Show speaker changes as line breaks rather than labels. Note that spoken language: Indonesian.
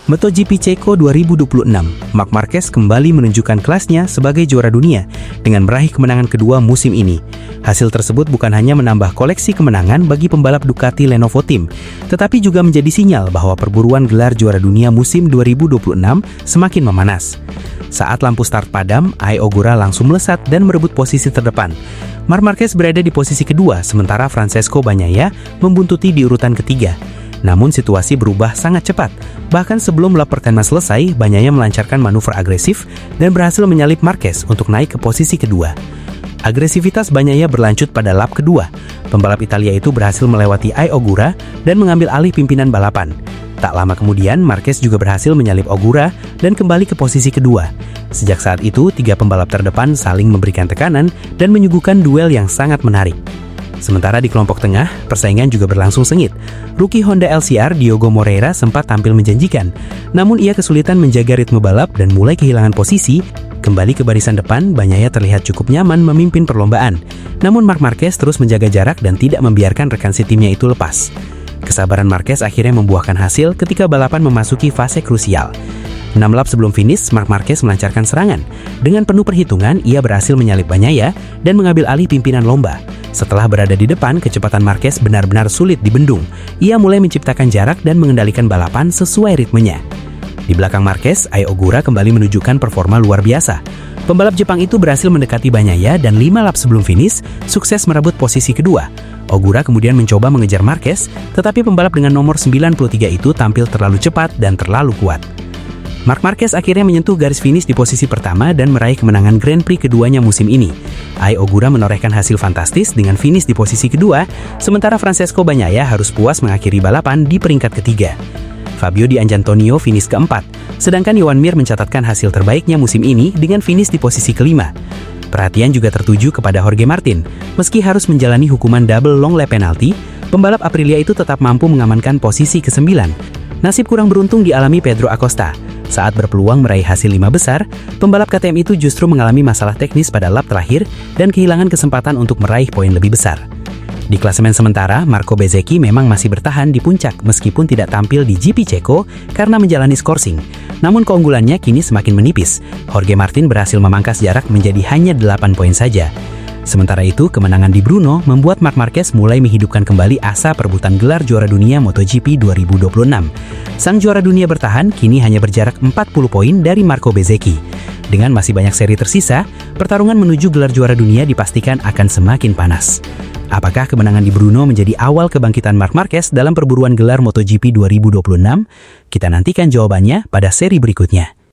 MotoGP Ceko 2026, Marc Marquez kembali menunjukkan kelasnya sebagai juara dunia dengan meraih kemenangan kedua musim ini. Hasil tersebut bukan hanya menambah koleksi kemenangan bagi pembalap Ducati Lenovo Team, tetapi juga menjadi sinyal bahwa perburuan gelar juara dunia musim 2026 semakin memanas. Saat lampu start padam, Ai Ogura langsung melesat dan merebut posisi terdepan. Marc Marquez berada di posisi kedua, sementara Francesco Bagnaia membuntuti di urutan ketiga. Namun situasi berubah sangat cepat. Bahkan sebelum lap pertama selesai, Bagnaia melancarkan manuver agresif dan berhasil menyalip Marquez untuk naik ke posisi kedua. Agresivitas Bagnaia berlanjut pada lap kedua. Pembalap Italia itu berhasil melewati Ai Ogura dan mengambil alih pimpinan balapan. Tak lama kemudian, Marquez juga berhasil menyalip Ogura dan kembali ke posisi kedua. Sejak saat itu, tiga pembalap terdepan saling memberikan tekanan dan menyuguhkan duel yang sangat menarik. Sementara di kelompok tengah, persaingan juga berlangsung sengit. Rookie Honda LCR Diogo Moreira sempat tampil menjanjikan, namun ia kesulitan menjaga ritme balap dan mulai kehilangan posisi. Kembali ke barisan depan, Bagnaia terlihat cukup nyaman memimpin perlombaan. Namun Marc Marquez terus menjaga jarak dan tidak membiarkan rekan setimnya itu lepas. Kesabaran Marquez akhirnya membuahkan hasil ketika balapan memasuki fase krusial. 6 lap sebelum finish, Marc Marquez melancarkan serangan. Dengan penuh perhitungan, ia berhasil menyalip Bagnaia dan mengambil alih pimpinan lomba. Setelah berada di depan, kecepatan Marquez benar-benar sulit dibendung. Ia mulai menciptakan jarak dan mengendalikan balapan sesuai ritmenya. Di belakang Marquez, Ai Ogura kembali menunjukkan performa luar biasa. Pembalap Jepang itu berhasil mendekati Bagnaia dan 5 lap sebelum finish, sukses merebut posisi kedua. Ogura kemudian mencoba mengejar Marquez, tetapi pembalap dengan nomor 93 itu tampil terlalu cepat dan terlalu kuat. Marc Marquez akhirnya menyentuh garis finish di posisi pertama dan meraih kemenangan Grand Prix keduanya musim ini. Ai Ogura menorehkan hasil fantastis dengan finish di posisi kedua, sementara Francesco Bagnaia harus puas mengakhiri balapan di peringkat ketiga. Fabio Di Giannantonio finish keempat, sedangkan Joan Mir mencatatkan hasil terbaiknya musim ini dengan finish di posisi kelima. Perhatian juga tertuju kepada Jorge Martin. Meski harus menjalani hukuman double long lap penalty, pembalap Aprilia itu tetap mampu mengamankan posisi ke-9. Nasib kurang beruntung dialami Pedro Acosta. Saat berpeluang meraih hasil 5 besar, pembalap KTM itu justru mengalami masalah teknis pada lap terakhir dan kehilangan kesempatan untuk meraih poin lebih besar. Di klasemen sementara, Marco Bezzecchi memang masih bertahan di puncak meskipun tidak tampil di GP Ceko karena menjalani skorsing. Namun keunggulannya kini semakin menipis. Jorge Martin berhasil memangkas jarak menjadi hanya 8 poin saja. Sementara itu, kemenangan di Brno membuat Marc Marquez mulai menghidupkan kembali asa perebutan gelar juara dunia MotoGP 2026. Sang juara dunia bertahan kini hanya berjarak 40 poin dari Marco Bezzecchi. Dengan masih banyak seri tersisa, pertarungan menuju gelar juara dunia dipastikan akan semakin panas. Apakah kemenangan di Brno menjadi awal kebangkitan Marc Marquez dalam perburuan gelar MotoGP 2026? Kita nantikan jawabannya pada seri berikutnya.